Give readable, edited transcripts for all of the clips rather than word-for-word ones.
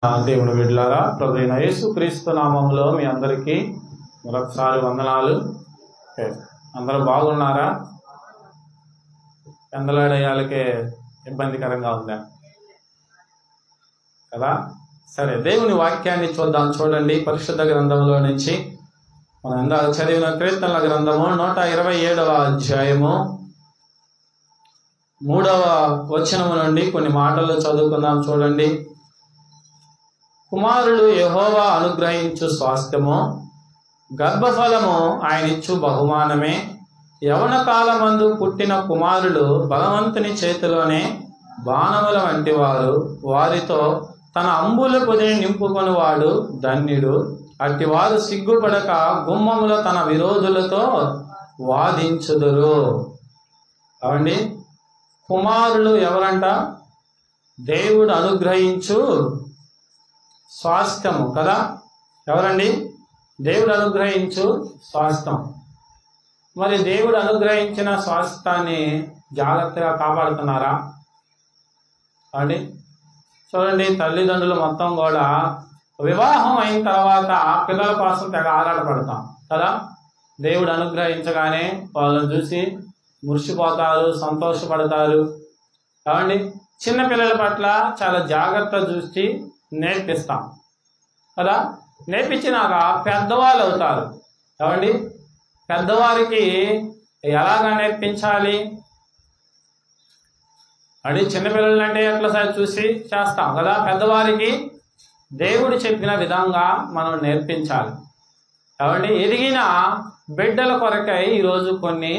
దేవుని బిడ్డలారా, ప్రభువైన యేసుక్రీస్తు నామములో మీ అందరికీ మరొకసారి వందనాలు. అందరూ బాగున్నారా? ఎందలాడేయాలకే ఇబ్బందికరంగా ఉందా కదా? సరే, దేవుని వాక్యాన్ని చూద్దాం. చూడండి, పరిశుద్ధ గ్రంథంలో నుంచి మనం ఇందాక చదివిన కీర్తనల గ్రంథము 127వ అధ్యాయము 3వ వచనము నుండి కొన్ని మాటలు చదువుకుందాం. చూడండి. కుమారులు యెహోవా అనుగ్రహించు స్వాస్థ్యము, గర్భఫలము ఆయన ఇచ్చు బహుమానమే. యవన కాలమందు పుట్టిన కుమారులు బలవంతుని చేతిలోనే బాణముల వంటి వారు. వారితో తన అంబుల పొదిని నింపుకొని వాడు ధన్యుడు. అట్టివారు సిగ్గుపడక గుమ్మములో తన విరోధులతో వాదించుదురు. అవండి, కుమారులు ఎవరంట? దేవుడు అనుగ్రహించు స్వాస్థ్యము కదా. ఎవరండి? దేవుడు అనుగ్రహించు స్వాస్థ్యం. మరి దేవుడు అనుగ్రహించిన స్వాస్థ్యాన్ని జాగ్రత్తగా కాపాడుతున్నారా అండి? చూడండి, తల్లిదండ్రులు మొత్తం కూడా వివాహం అయిన తర్వాత పిల్లల కోసం తెగ ఆరాటపడతాం కదా. దేవుడు అనుగ్రహించగానే వాళ్ళని చూసి మురిసిపోతారు, సంతోషపడతారు. కావండి, చిన్నపిల్లల పట్ల చాలా జాగ్రత్త చూసి నేర్పిస్తాం కదా. నేర్పించినాక పెద్దవాళ్ళు అవుతారు. కావండి, పెద్దవారికి ఎలాగా నేర్పించాలి అంటే చిన్నపిల్లలు అంటే ఎట్లా చూసి చేస్తాం కదా. పెద్దవారికి దేవుడు చెప్పిన విధంగా మనం నేర్పించాలి. కాబట్టి ఎదిగిన బిడ్డల కొరకై ఈరోజు కొన్ని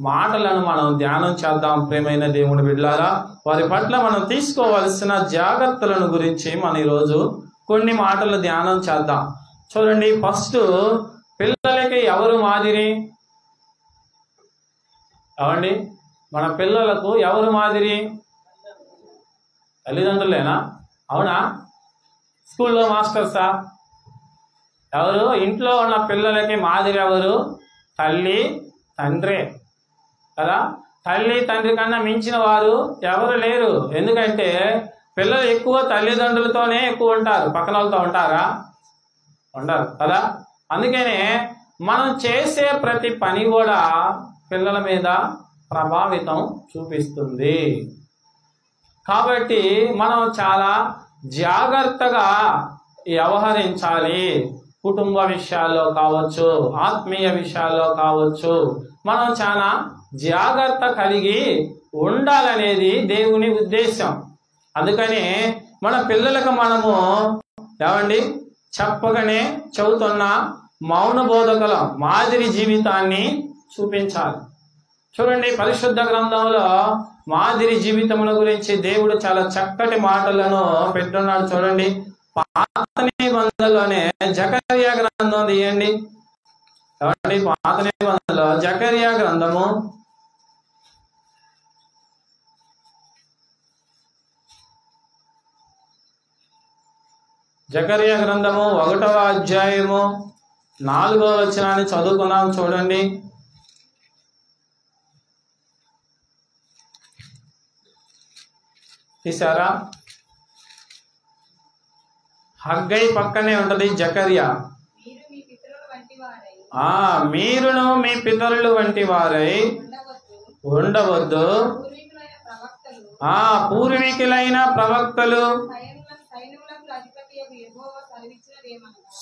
మాటలను మనం ధ్యానం చేద్దాం. ప్రియమైన దేవుని బిడ్డలారా, వారి పట్ల మనం తీసుకోవలసిన జాగ్రత్తలను గురించి మనం ఈరోజు కొన్ని మాటలు ధ్యానం చేద్దాం. చూడండి, ఫస్ట్ పిల్లలకి ఎవరు మాదిరి? అవండి, మన పిల్లలకు ఎవరు మాదిరి? తల్లిదండ్రులేనా? అవునా? స్కూల్లో మాస్టర్సా? ఎవరు? ఇంట్లో ఉన్న పిల్లలకి మాదిరి ఎవరు? తల్లి తండ్రే కదా. తల్లి తండ్రి కన్నా మించిన వారు ఎవరు లేరు. ఎందుకంటే పిల్లలు ఎక్కువ తల్లిదండ్రులతోనే ఎక్కువ ఉంటారు. పక్కన వాళ్ళతో ఉంటారా? ఉండరు కదా. అందుకనే మనం చేసే ప్రతి పని కూడా పిల్లల మీద ప్రభావితం చూపిస్తుంది. కాబట్టి మనం చాలా జాగ్రత్తగా వ్యవహరించాలి. కుటుంబ విషయాల్లో కావచ్చు, ఆత్మీయ విషయాల్లో కావచ్చు, మనం చాలా జాగ్రత్త కలిగి ఉండాలనేది దేవుని ఉద్దేశం. అందుకని మన పిల్లలకు మనము ఏమండి చెప్పగానే చెబుతున్న మౌన బోధకుల మాదిరి జీవితాన్ని చూపించాలి. చూడండి, పరిశుద్ధ గ్రంథంలో మాదిరి జీవితముల గురించి దేవుడు చాలా చక్కటి మాటలను పెట్టున్నాడు. చూడండి, పాత నిబంధనలోనే జకర్యా గ్రంథం తీయండి. చూడండి, పాత నిబంధనలో జకర్యా గ్రంథము 1వ అధ్యాయము 4వ వచనాన్ని చదువుకున్నాం. చూడండి, తీసారా? హగ్గై పక్కనే ఉంటది జకర్యా. మీరును మీ పితరులు వంటి వారై ఉండవద్దు. పూర్వీకులైన ప్రవక్తలు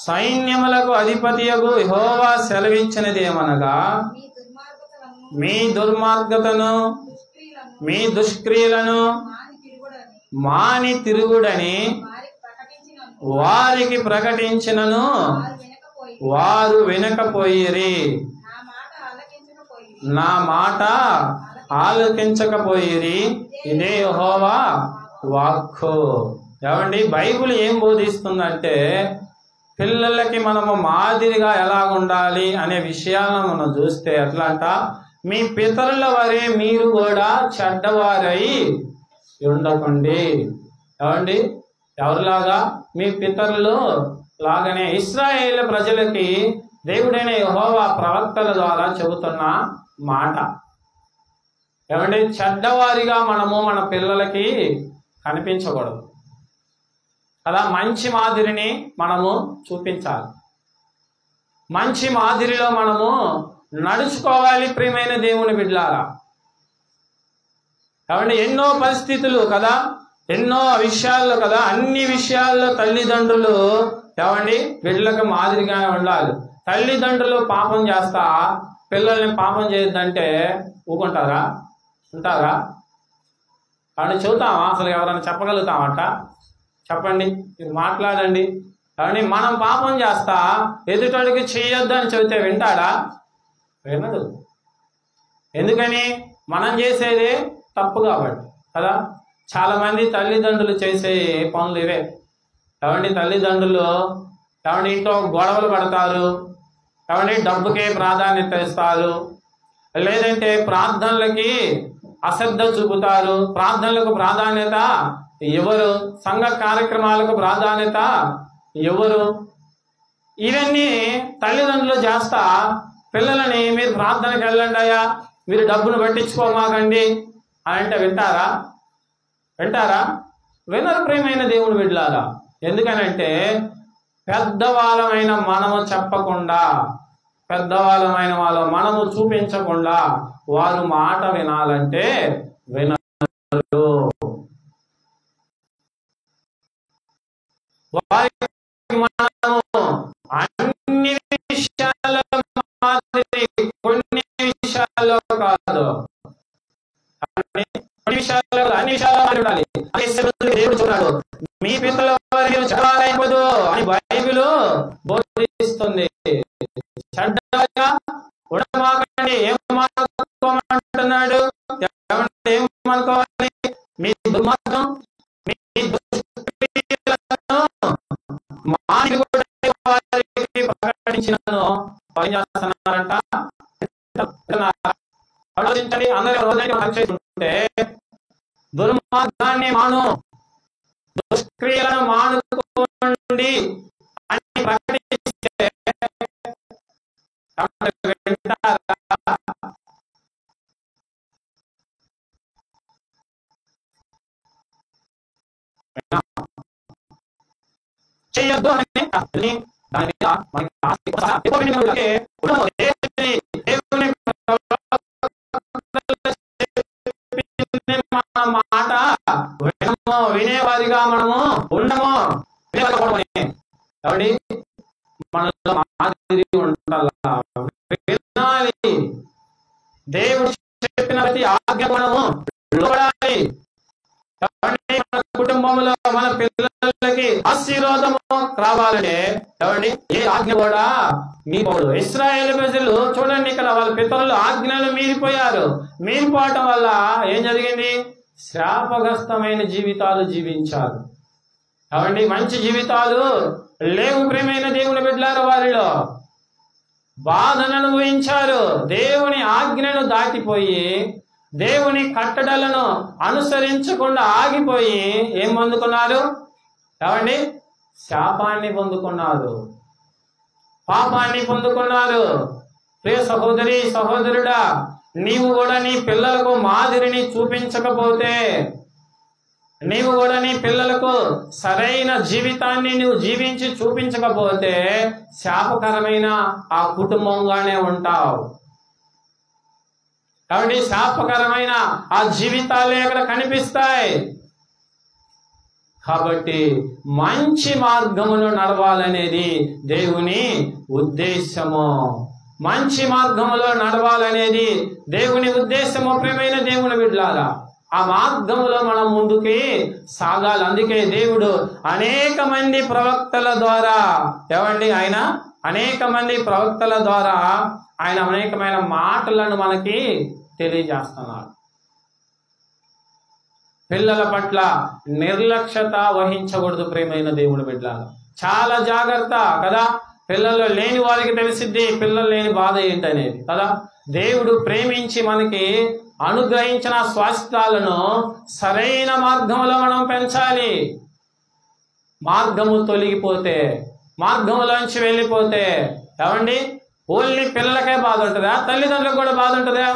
సైన్యములకు అధిపతియగు యెహోవా సెలవిచ్చినదేమనగా, మీ దుర్మార్గతను మీ దుష్క్రియలను మాని తిరుగుడని వారికి ప్రకటించినను వారు వినకపోయిరి. నా మాట ఆలకించకపోయిరి. ఇదే యెహోవా వాక్కు. ఏమండి, బైబిల్ ఏం బోధిస్తుందంటే పిల్లలకి మనము మాదిరిగా ఎలా ఉండాలి అనే విషయాలను మనం చూస్తే ఎట్లా అంట, మీ పితరుల వరే మీరు కూడా చెడ్డవారై ఉండకండి. ఏమండి, ఎవరిలాగా? మీ పితరులు లాగానే. ఇశ్రాయేలు ప్రజలకి దేవుడైన యెహోవా ప్రవక్తల ద్వారా చెబుతున్న మాట. ఏమండి, చెడ్డవారిగా మనము మన పిల్లలకి కనిపించకూడదు. కదా. మంచి మాదిరిని మనము చూపించాలి, మంచి మాదిరిలో మనము నడుచుకోవాలి ప్రియమైన దేవుని బిడ్డలారా. కాబట్టి ఎన్నో పరిస్థితులు కదా, ఎన్నో విషయాల్లో కదా, అన్ని విషయాల్లో తల్లిదండ్రులు ఏమండి బిడ్డలకు మాదిరిగానే ఉండాలి. తల్లిదండ్రులు పాపం చేస్తా పిల్లల్ని పాపం చేయొద్దంటే ఊకుంటారా? ఉంటారా? కాబట్టి చెబుతామా? అసలు ఎవరైనా చెప్పగలుగుతామట? చెప్పండి, మీరు మాట్లాడండి. కాబట్టి మనం పాపం చేస్తా ఎదుటోడికి చేయొద్దని చెబితే వింటాడా? వినడు. ఎందుకని? మనం చేసేది తప్పు కాబట్టి కదా. చాలా మంది తల్లిదండ్రులు చేసే పనులు ఇవే. కాబట్టి తల్లిదండ్రులు కాబట్టి ఇంట్లో గొడవలు పడతారు, కాబట్టి డబ్బుకే ప్రాధాన్యత ఇస్తారు, లేదంటే ప్రార్థనలకి అశ్రద్ధ చూపుతారు, ప్రార్థనలకు ప్రాధాన్యత ఎవరు, సంఘ కార్యక్రమాలకు ప్రాధాన్యత ఎవరు. ఇవన్నీ తల్లిదండ్రులు చేస్తా పిల్లలని మీరు ప్రార్థనకి వెళ్ళండి అయ్యా, మీరు డబ్బును పట్టించుకోమాకండి అని అంటే వింటారా? వింటారా? వినరు ప్రియమైన దేవుని బిడ్డలారా. ఎందుకనంటే పెద్దవాళ్ళమైన మనము చెప్పకుండా, పెద్దవాళ్ళమైన వాళ్ళు మనము చూపించకుండా వారు మాట వినాలంటే వినరు. వారికి మనము అన్ని విషయాల్లో మాదిరి, కొన్ని విషయాల్లో కాదు, అన్ని విషయాల్లో ఉండాలి. దేవుడు చూడాడు, మీ పితల చదవాలైపోదు అని బైబిల్ బోధిస్తుంది. చెడ్డగా ఉండమాకండి. ఏమనుకోమంటున్నాడు? ఏమనుకోవాలి? మీ దుర్మార్గం, మీ ప్రకటించినను పని చేస్తున్నారంట. ఆలోచించండి. అందరూ రోజంటే దుర్మార్గాన్ని మాను, దుష్క్రియలను మానుకోండి అని ప్రకటిస్తే చేయొద్దు అని దాని మీద మాట వినేవారిగా మనము ఉండము. కాబట్టి మనలో మాదిరి ఉండాలి. దేవుడు చెప్పిన ప్రతి ఆజ్ఞ మనము లోబడాలి. మన కుటుంబంలో మన పిల్లలకి ఆశీర్వాదము రావాలంటే ఏమండి ఏ ఆజ్ఞ కూడా మీపోడు. ఇశ్రాయేలు ప్రజలు చూడండి, ఇక్కడ వాళ్ళ పితరులు ఆజ్ఞలు మీరిపోయారు. మీరిపోవటం వల్ల ఏం జరిగింది? శాపగ్రస్తమైన జీవితాలు జీవించారు. కాబట్టి మంచి జీవితాలు లేవు ప్రియమైన దేవుని బిడ్డలారా. వారిలో బాధను అనుభవించారు. దేవుని ఆజ్ఞను దాటిపోయి, దేవుని కట్టడలను అనుసరించకుండా ఆగిపోయి ఏం పొందుకున్నారు? కాబట్టి శాపాన్ని పొందుకున్నారు, పాపాన్ని పొందుకున్నారు. ప్రియ సహోదరి సహోదరుడా, నీవు కూడా నీ పిల్లలకు మాదిరిని చూపించకపోతే, నీవు కూడా నీ పిల్లలకు సరైన జీవితాన్ని నువ్వు జీవించి చూపించకపోతే శాపకరమైన ఆ కుటుంబంగానే ఉంటావు. కాబట్టి శాపకరమైన ఆ జీవితాలే అక్కడ కనిపిస్తాయి. కాబట్టి మంచి మార్గమును నడవాలనేది దేవుని ఉద్దేశము. మంచి మార్గములో నడవాలనేది దేవుని ఉద్దేశము ప్రియమైన దేవుని బిడ్డలారా. ఆ మార్గములో మనం ముందుకి సాగాలి. అందుకే దేవుడు అనేక మంది ప్రవక్తల ద్వారా ఆయన అనేక మంది ప్రవక్తల ద్వారా ఆయన అనేకమైన మాటలను మనకి తెలియజేస్తున్నాడు. పిల్లల పట్ల నిర్లక్ష్యత వహించకూడదు ప్రియమైన దేవుని బిడ్డలారా. చాలా జాగ్రత్త కదా. పిల్లలు లేని వారికి తెలిసిద్ది పిల్లలు లేని బాధ ఏంటనేది కదా. దేవుడు ప్రేమించి మనకి అనుగ్రహించిన స్వాస్థ్యాలను సరైన మార్గంలో మనం పెంచాలి. మార్గము తొలగిపోతే, మార్గంలోంచి వెళ్ళిపోతే ఓన్లీ పిల్లలకే బాధ ఉంటుందా? తల్లిదండ్రులకు కూడా బాధ ఉంటుందా?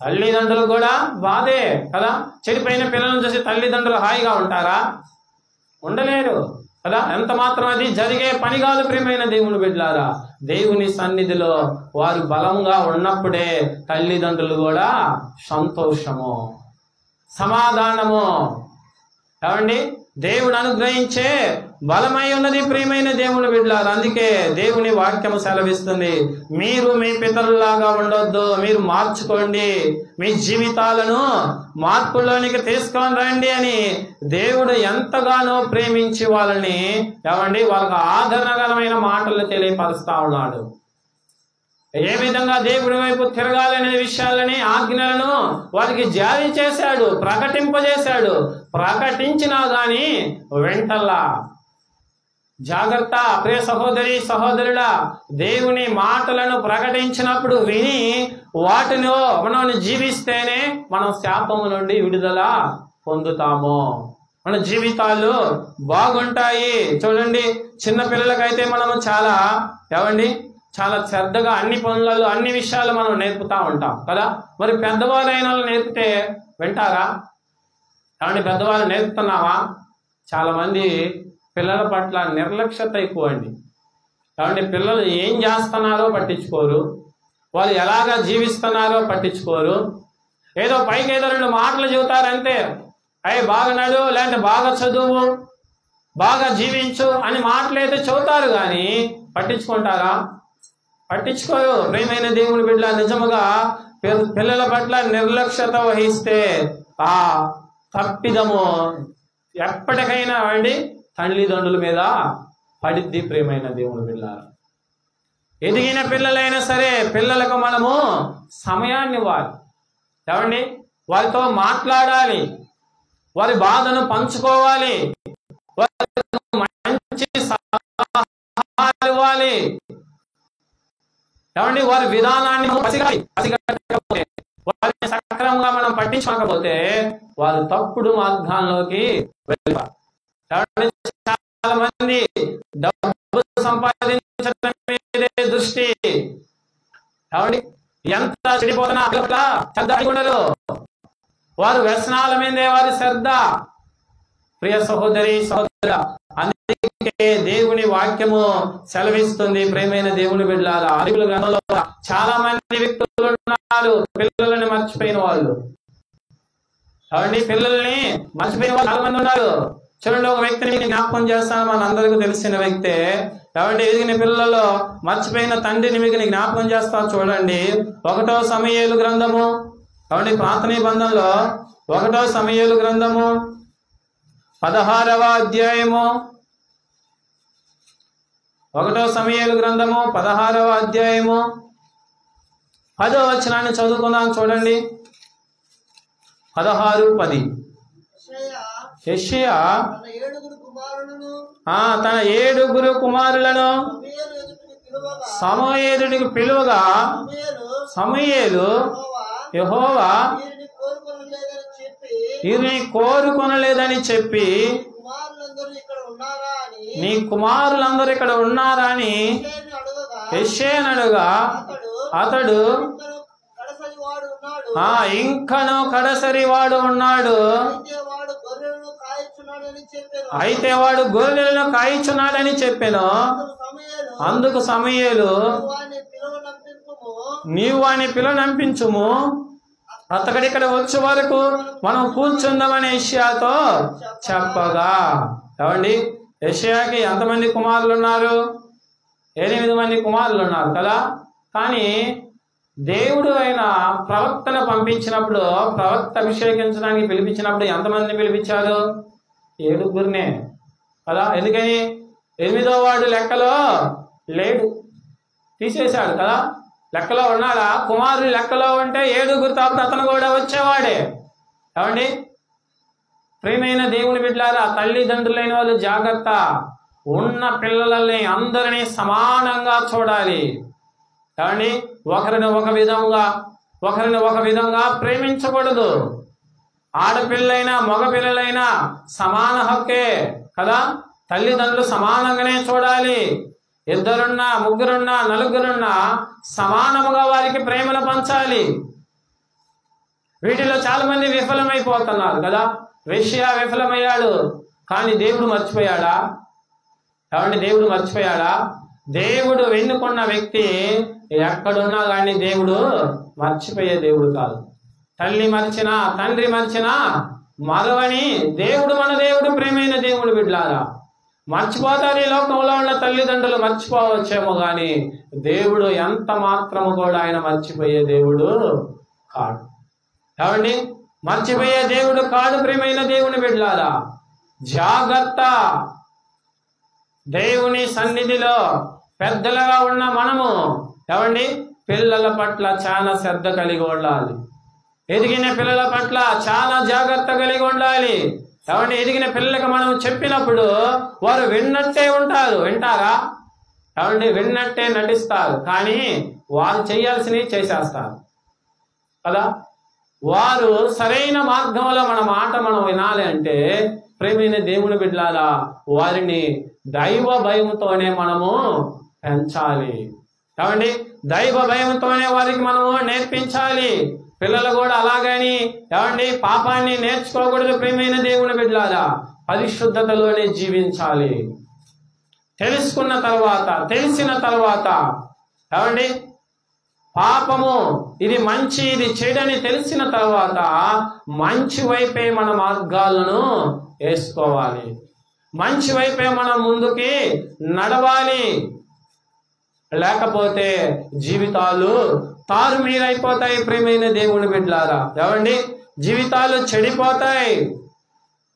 తల్లిదండ్రులకు కూడా బాధే కదా. చెడిపోయిన పిల్లలను చూసి తల్లిదండ్రులు హాయిగా ఉంటారా? ఉండలేరు కదా. ఎంత మాత్రం అది జరిగే పని కాదు ప్రియమైన దేవుని బిడ్డలారా. దేవుని సన్నిధిలో వారు బలంగా ఉన్నప్పుడే తల్లిదండ్రులు కూడా సంతోషము, సమాధానము ఏమండి దేవుడు అనుగ్రహించే బలమై ఉన్నది ప్రియమైన దేవుని బిడ్డలారా. అందుకే దేవుని వాక్యము సెలవిస్తుంది, మీరు మీ పితరులాగా ఉండొద్దు, మీరు మార్చుకోండి, మీ జీవితాలను మార్పులోనికి తీసుకొని రండి అని దేవుడు ఎంతగానో ప్రేమించి వాళ్ళని ఏమండి వాళ్ళకు ఆదరణకరమైన మాటలు తెలియపరుస్తా ఉన్నాడు. ఏ విధంగా దేవుడి వైపు తిరగాలనే విషయాలని ఆజ్ఞలను వారికి జారీ చేశాడు, ప్రకటింపజేశాడు. ప్రకటించినా గాని వెంటల్లా. జాగ్రత్త ప్రియ సహోదరి సహోదరుడా, దేవుని మాటలను ప్రకటించినప్పుడు విని వాటిలో మనం జీవిస్తేనే మనం శాపము నుండి విడుదల పొందుతాము, మన జీవితాలు బాగుంటాయి. చూడండి, చిన్న పిల్లలకైతే మనము చాలా చాలా శ్రద్ధగా అన్ని పనులలో అన్ని విషయాలు మనం నేర్పుతా ఉంటాం కదా. మరి పెద్దవాళ్ళైన నేర్పితే వింటారా? ఏమండి, పెద్దవాళ్ళు నేర్పుతున్నావా? చాలా మంది పిల్లల పట్ల నిర్లక్ష్యత ఎక్కువ అండి. కాబట్టి పిల్లలు ఏం చేస్తున్నారో పట్టించుకోరు, వాళ్ళు ఎలాగా జీవిస్తున్నారో పట్టించుకోరు. ఏదో పైకి ఏదో 2 మాటలు చెబుతారంతే, అయ్యి బాగా నడు, లేదంటే బాగా చదువు, బాగా జీవించు అని మాటలు అయితే చెబుతారు, కానీ పట్టించుకుంటారా? పట్టించుకోరు. ప్రియమైన దేవుని బిడ్డ, నిజముగా పిల్లల పట్ల నిర్లక్ష్యత వహిస్తే ఆ తప్పిదము ఎప్పటికైనా తల్లిదండ్రుల మీద పడిద్ది. ప్రియమైన దేవుని బిడ్డ, ఎదిగిన పిల్లలైనా సరే పిల్లలకు మనము సమయాన్ని ఇవ్వాలి. ఏమండి, వారితో మాట్లాడాలి, వారి బాధను పంచుకోవాలి, మంచి సలహాలు ఇవ్వాలి. ఏమండి, వారి విధానాన్ని వారిని సక్రమంగా మనం పట్టించకపోతే వారు తప్పుడు మార్గాల్లోకి వెళ్ళారు. చాలా మంది డబ్బు సంపాదించడం మీదే దృష్టి. కాబట్టి ఎంత చెడిపోతున్నా శ్రద్ధ ఉండదు, వారు వ్యసనాల మీదే వారి శ్రద్ధ. ప్రియ సహోదరి సహోదర, అందుకే దేవుని వాక్యము సెలవిస్తుంది. ప్రియమైన దేవుని బిడ్డలారా, బైబిల్ గ్రంథంలో చాలా మంది వ్యక్తులు ఉన్నారు పిల్లలని మర్చిపోయిన వాళ్ళు. కాబట్టి పిల్లల్ని మర్చిపోయిన వాళ్ళు చాలా మంది ఉన్నారు. చూడండి, ఒక వ్యక్తిని జ్ఞాపకం చేస్తాను, మనందరికీ తెలిసిన వ్యక్తే. కాబట్టి ఎదిగిన పిల్లల్లో మర్చిపోయిన తండ్రిని మీకు జ్ఞాపకం చేస్తా. చూడండి, 1వ సమూయేలు గ్రంథము, కాబట్టి పాత నిబంధనలో 1వ సమూయేలు గ్రంథము 16వ అధ్యాయము, 1వ సమూయేలు గ్రంథము 16వ అధ్యాయము 10వ వచనాన్ని చదువుకుందాం. చూడండి, 16:10. యెషయా తన 7 కుమారులను సమూయేలునికి పిలువగా సమూయేలు యెహోవా వీరిని కోరుకొనలేదని చెప్పి నీ కుమారులందరూ ఇక్కడ ఉన్నారా అని యెషయానడుగా అతడు ఇంకను కడసరి వాడు ఉన్నాడు, అయితే వాడు గొర్రెలను కాయిచున్నాడని చెప్పాను. అందుకు సమూయేలు నీవు వాని పిలువనంపించుము, అతడిక్కడ వచ్చే వరకు మనం కూర్చుందామని యెషయాతో చెప్పగా. ఏమండి, యెషయాకి ఎంతమంది కుమారులు ఉన్నారు? 8 మంది కుమారులు ఉన్నారు కదా. కానీ దేవుడు అయిన ప్రవక్తను పంపించినప్పుడు, ప్రవక్త అభిషేకించడానికి పిలిపించినప్పుడు ఎంతమందిని పిలిపించారు? 7 కదా. ఎందుకని? 8వ వాడు లెక్కలో లేడు, తీసేశాడు కదా. లెక్కలో ఉన్నాడా? కుమారుడు లెక్కలో ఉంటే 7 తాపటి అతను కూడా వచ్చేవాడే. ఏమండి, ప్రియమైన దేవుని బిడ్డలారా, తల్లిదండ్రులైన వాళ్ళు జాగ్రత్త. ఉన్న పిల్లలని అందరినీ సమానంగా చూడాలి. ఏమండి, ఒకరిని ఒక విధంగా ప్రేమించకూడదు. ఆడపిల్లైనా మగపిల్లలైనా సమాన హక్కే కదా. తల్లిదండ్రులు సమానంగానే చూడాలి. 2 3 4 సమానముగా వారికి ప్రేమను పంచాలి. వీటిలో చాలా మంది విఫలమైపోతున్నారు కదా. యెషయా విఫలమయ్యాడు, కానీ దేవుడు మర్చిపోయాడా? కాబట్టి దేవుడు మర్చిపోయాడా? దేవుడు ఎన్నుకున్న వ్యక్తి ఎక్కడున్నా కానీ దేవుడు మర్చిపోయే దేవుడు కాదు. తల్లి మర్చినా తండ్రి మర్చినా మరవని దేవుడు మన దేవుడు. ప్రేమైన దేవుడు బిడ్డలారా, మర్చిపోతారు ఈ లోకంలో ఉన్న తల్లిదండ్రులు, మర్చిపోవచ్చేమో కానీ దేవుడు ఎంత మాత్రము కూడా ఆయన మర్చిపోయే దేవుడు కాడు. కాబట్టి మర్చిపోయే దేవుడు కాదు ప్రియమైన దేవుని బిడ్డలారా. జాగ్రత్త. దేవుని సన్నిధిలో పెద్దలుగా ఉన్న మనము ఏమండి పిల్లల పట్ల చాలా శ్రద్ధ కలిగి ఉండాలి. ఎదిగిన పిల్లల పట్ల చాలా జాగ్రత్త కలిగి ఉండాలి. ఏమండి ఎదిగిన పిల్లలకు మనం చెప్పినప్పుడు వారు విన్నట్టే ఉంటారు. వింటారా? ఏమండి విన్నట్టే నటిస్తారు, కానీ వారు చేయాల్సినవి చేసేస్తారు కదా. వారు సరైన మార్గంలో మన మాట మనం వినాలి అంటే ప్రేమైన దేవుని బిడ్డలారా, వారిని దైవ భయంతోనే మనము పెంచాలి. కాబట్టి దైవ భయంతోనే వారికి మనము నేర్పించాలి. పిల్లలు కూడా అలాగని ఏమండి పాపాన్ని నేర్చుకోకూడదు. ప్రేమైన దేవుని బిడ్డలారా, పరిశుద్ధతలోనే జీవించాలి. తెలుసుకున్న తర్వాత, తెలిసిన తర్వాత ఏమండి పాపము ఇది మంచి ఇది చెడని తెలిసిన తర్వాత మంచి వైపే మన మార్గాలను వేసుకోవాలి. మంచి వైపే మనం ముందుకి నడవాలి. లేకపోతే జీవితాలు తారుమీరైపోతాయి. ప్రియమైన దేవుని బిడ్డలారా, ఏమండి జీవితాలు చెడిపోతాయి.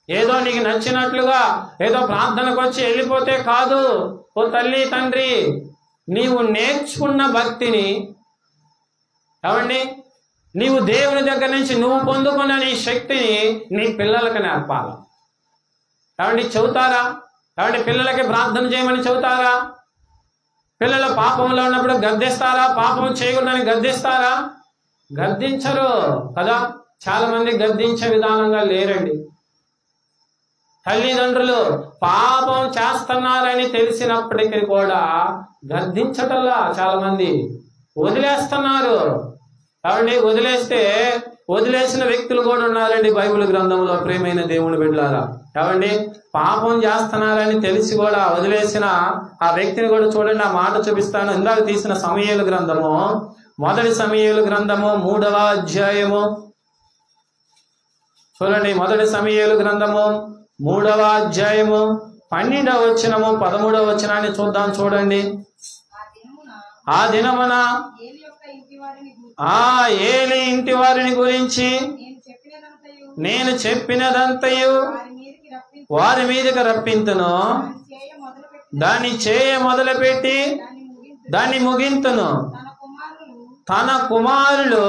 ఏదో నీకు నచ్చినట్లుగా ఏదో ప్రార్థనకు వచ్చి వెళ్ళిపోతే కాదు. ఓ తల్లి తండ్రి, నీవు నేర్చుకున్న భక్తిని ఏమండి నీవు దేవుని దగ్గర నుంచి నువ్వు పొందుకున్న నీ శక్తిని నీ పిల్లలకు నేర్పాలి. ఏమండి చెబుతారా? ఏమండి పిల్లలకి ప్రార్థన చేయమని చెబుతారా? పిల్లలు పాపంలో ఉన్నప్పుడు గద్దిస్తారా? పాపం చేయకూడదని గద్దిస్తారా? గద్దించరు కదా. చాలా మంది గద్దించే విధానంగా లేరండి. తల్లిదండ్రులు పాపం చేస్తున్నారని తెలిసినప్పటికీ కూడా గద్దించటంలా చాలా మంది వదిలేస్తున్నారు. కాబట్టి వదిలేసిన వ్యక్తులు కూడా ఉన్నారండి బైబిల్ గ్రంథంలో. ప్రియమైన దేవుని బిడ్డలారా, కాబట్టి పాపం చేస్తున్నారని తెలిసి కూడా వదిలేసిన ఆ వ్యక్తిని కూడా చూడండి. ఆ మాట చూపిస్తాను. ఇందాక తీసిన సమూయేలు గ్రంథము, మొదటి సమూయేలు గ్రంథము 3వ అధ్యాయము చూడండి. మొదటి సమూయేలు గ్రంథము 3వ అధ్యాయము 12వ వచనము 13వ వచనాన్ని చూద్దాం. చూడండి. ఆ దినమున ఏలి ఇంటి వారిని గురించి నేను చెప్పినదంతయు వారి మీదకి రప్పింతును, దాన్ని చేయ మొదలుపెట్టి దాన్ని ముగింతును. తన కుమారులు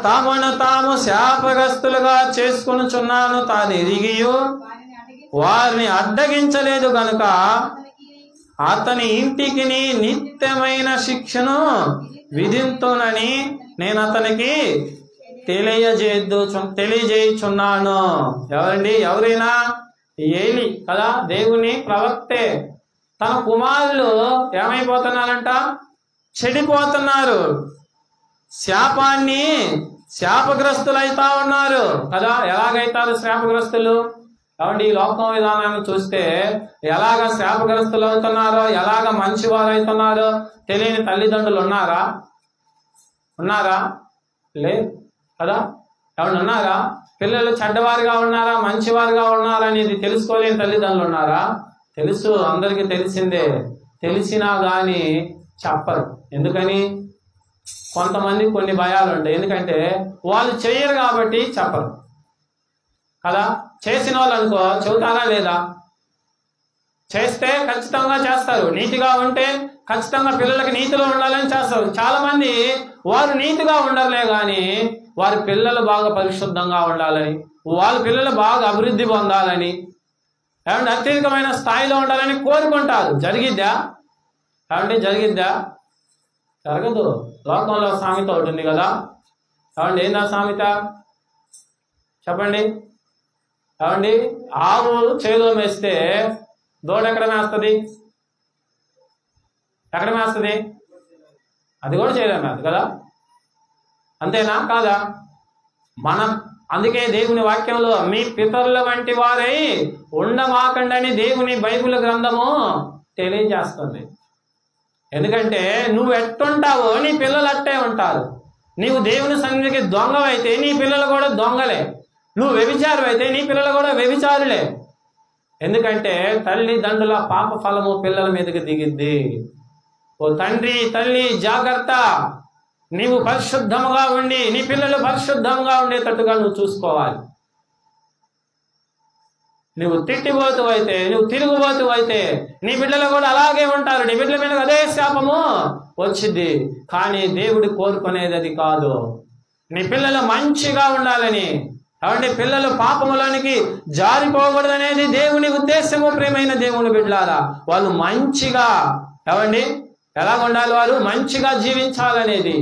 తమను తాము శాపగ్రస్తులుగా చేసుకొనుచున్నాను తాను ఎరిగియు వారిని అడ్డగించలేదు గనుక అతని ఇంటికి నిత్యమైన శిక్షను విధింతునని నేను అతనికి తెలియజేయుచున్నాను. ఎవరండి? ఎవరైనా ఏలి కదా, దేవుని ప్రవక్తే. తన కుమారులు ఏమైపోతున్నారంట? చెడిపోతున్నారు. శాపగ్రస్తులైతా ఉన్నారు కదా. ఎలాగైతారు శాపగ్రస్తులు? కాబట్టి ఈ లోకం విధానాన్ని చూస్తే ఎలాగ శాపగ్రస్తులు అవుతున్నారో, ఎలాగ మంచివారు అవుతున్నారో తెలియని తల్లిదండ్రులు ఉన్నారా? లేదు కదా. ఎవరు ఉన్నారా? పిల్లలు చెడ్డవారుగా ఉన్నారా మంచివారుగా ఉన్నారా అనేది తెలుసుకోలేని తల్లిదండ్రులు ఉన్నారా? తెలుసు, అందరికీ తెలిసిందే. తెలిసినా గాని చెప్పరు. ఎందుకని? కొంతమంది కొన్ని భయాలు ఉంటాయి. ఎందుకంటే వాళ్ళు చేయరు కాబట్టి చెప్పరు కదా. చేసిన వాళ్ళు అనుకో చెబుతారా లేదా? చేస్తే ఖచ్చితంగా చేస్తారు. నీతిగా ఉంటే ఖచ్చితంగా పిల్లలకి నీతిలో ఉండాలని చేస్తారు. చాలా మంది వారు నీతిగా ఉండలే కానీ వారి పిల్లలు బాగా పరిశుద్ధంగా ఉండాలని, వాళ్ళ పిల్లలు బాగా అభివృద్ధి పొందాలని, ఏమంటే అత్యధికమైన స్థాయిలో ఉండాలని కోరుకుంటారు. జరిగిద్దా? ఏమంటే జరిగిద్దా? జరగదు. లోకంలో సామెత ఒకటి ఉంది కదా. ఏమండి ఏందా సామెత? చెప్పండి. ఏమండి ఆవు చేలో మేస్తే దూడ ఎక్కడ మేస్తుంది? ఎక్కడ మేస్తుంది? అది కూడా చేలో మేస్తుంది కదా. అంతేనా కాదా? మన అందుకే దేవుని వాక్యంలో మీ పితరుల వంటి వారై ఉండమాకండని దేవుని బైబిల్ గ్రంథము తెలియజేస్తుంది. ఎందుకంటే నువ్వు ఎట్టుంటావో నీ పిల్లలు అట్టే ఉంటారు. నీవు దేవుని సన్నిధికి దొంగవైతే నీ పిల్లలు కూడా దొంగలే. నువ్వు వ్యభిచారు అయితే నీ పిల్లలు కూడా వ్యభిచారులే. ఎందుకంటే తల్లిదండ్రుల పాప ఫలము పిల్లల మీదకి దిగిద్ది. ఓ తండ్రి తల్లి జాగ్రత్త, నీవు పరిశుద్ధముగా ఉండి నీ పిల్లలు పరిశుద్ధంగా ఉండేటట్టుగా నువ్వు చూసుకోవాలి. నువ్వు తిట్టిపోతూ అయితే, నువ్వు తిరుగుబోతూ అయితే నీ బిడ్డలు కూడా అలాగే ఉంటారు. నీ బిడ్డల మీద అదే శాపము వచ్చింది. కానీ దేవుడు కోరుకునేది అది కాదు. నీ పిల్లలు మంచిగా ఉండాలని, కాబట్టి పిల్లలు పాపములోనికి జారిపోకూడదనేది దేవుని ఉద్దేశము. ప్రియమైన దేవుని బిడ్డలారా, వాళ్ళు మంచిగా ఏమండి ఎలా ఉండాలి, వారు మంచిగా జీవించాలనేది.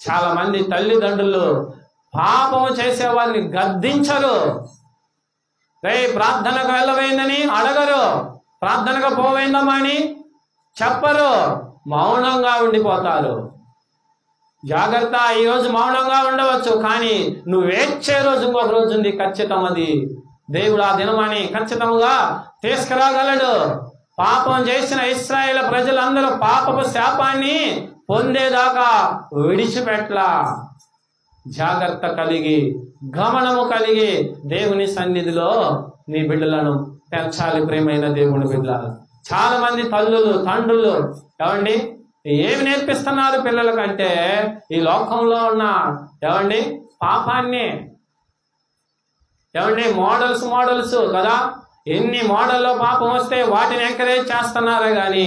చాలా మంది తల్లిదండ్రులు పాపము చేసే వారిని గద్దించరు. ప్రార్థనకు వెళ్ళబోయిందని అడగరు, ప్రార్థనకు పోయిందమ్మా అని చెప్పరు, మౌనంగా ఉండిపోతారు. జాగ్రత్త, ఈరోజు మౌనంగా ఉండవచ్చు, కానీ నువ్వు ఏడ్చే రోజు ఇంకొక రోజు ఉంది ఖచ్చితం. అది దేవుడు ఆ దినమని ఖచ్చితంగా తీసుకురాగలడు. పాపం చేసిన ఇశ్రాయేలు ప్రజలందరూ పాపపు శాపాన్ని పొందేదాకా విడిచిపెట్లా. జాగ్రత్త కలిగి, గమనము కలిగి దేవుని సన్నిధిలో నీ బిడ్డలను పెంచాలి. ప్రేమైన దేవుని బిడ్డలు, చాలా మంది తల్లులు తండ్రులు ఏమండి ఏమి నేర్పిస్తున్నారు పిల్లలకంటే ఈ లోకంలో ఉన్న ఏమండి పాపాన్ని. ఏమండి మోడల్స్ కదా, ఎన్ని మోడల్లో పాపం వస్తే వాటిని ఎంకరేజ్ చేస్తున్నారే కానీ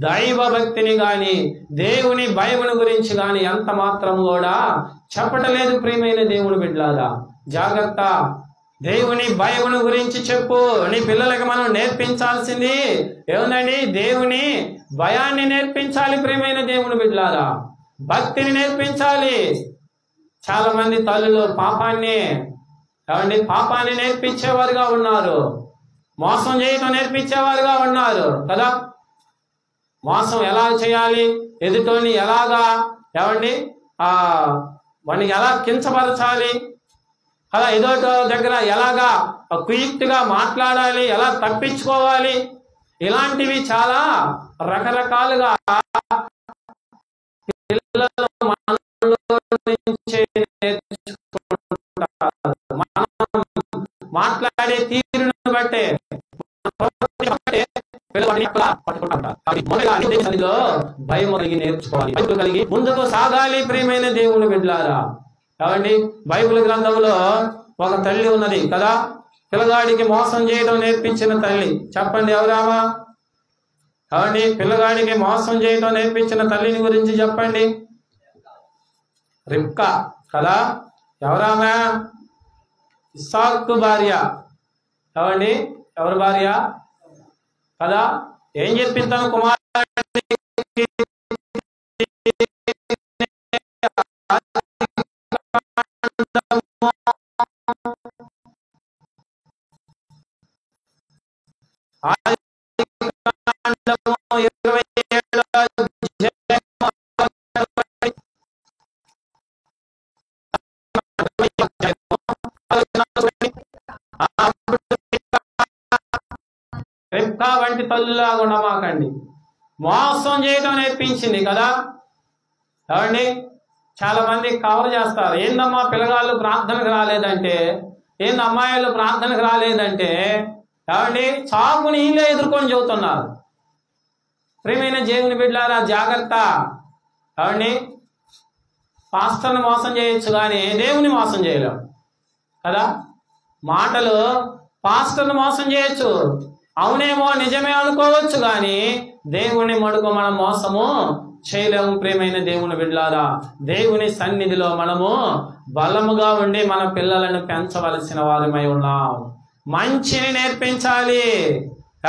దైవ భక్తిని కానీ దేవుని భయముని గురించి కానీ ఎంత మాత్రం కూడా చెప్పటలేదు. ప్రియమైన దేవుని బిడ్డలారా, జాగ్రత్త, దేవుని భయముని గురించి చెప్పు. నీ పిల్లలకి మనం నేర్పించాల్సింది ఏముందండి? దేవుని భయాన్ని నేర్పించాలి. ప్రియమైన దేవుని బిడ్డలారా, భక్తిని నేర్పించాలి. చాలా మంది తల్లులు పాపాన్ని నేర్పించేవారుగా ఉన్నారు, మోసం చేయటం నేర్పించేవారుగా ఉన్నారు కదా. మోసం ఎలా చేయాలి, ఎదుటోని ఎలాగా వాడిని ఎలా కించపరచాలి కదా, ఎదుటో దగ్గర ఎలాగా క్విక్గా మాట్లాడాలి, ఎలా తప్పించుకోవాలి, ఇలాంటివి చాలా రకరకాలుగా పిల్లలు మనలో నుంచి మనం మాట్లాడే తీరును బట్టే భయం కలిగి నేర్చుకోవాలి, భయం కలిగి ముందుకు సాగాలి. ప్రియమైన దేవుని బిడ్డలారా, కాబట్టి బైబిల్ గ్రంథంలో ఒక తల్లి ఉన్నది కదా, పిల్లగాడికి మోసం చేయడం నేర్పించిన తల్లి. చెప్పండి ఎవరామా? కాబట్టి పిల్లగాడికి మోసం చేయడం నేర్పించిన తల్లిని గురించి చెప్పండి. రిబ్కా కదా. ఎవరామా? ఇస్సాకు భార్య. ఏమండి ఎవరి భార్య కదా? ఏం చెప్పింది తన కుమారుడికి? రిబ్కా వంటి తల్లిలాగా ఉండమాకండి. మోసం చేయడం నేర్పించింది కదా. ఏమండి చాలా మంది కవర్ చేస్తారు. ఏందమ్మా పిల్లగాళ్ళు ప్రార్థనకు రాలేదంటే, ఏంది అమ్మాయిలు ప్రార్థనకు రాలేదంటే, ఏమండి చాకుని వీళ్ళే ఎదుర్కొని చెబుతున్నారు. ప్రియమైన దేవుని బిడ్డలారా, జాగ్రత్త. ఏమండి పాస్టర్ని మోసం చేయొచ్చు కానీ దేవుని మోసం చేయలేం కదా. మాటలు పాస్టర్ని మోసం చేయొచ్చు, అవునేమో నిజమే అనుకోవచ్చు, కానీ దేవుని మడుగు మనం మోసము చేయలేము. ప్రియమైన దేవుని బిడ్డలారా, దేవుని సన్నిధిలో మనము బలముగా ఉండి మన పిల్లలను పెంచవలసిన వారమై ఉన్నాం. మంచిని నేర్పించాలి.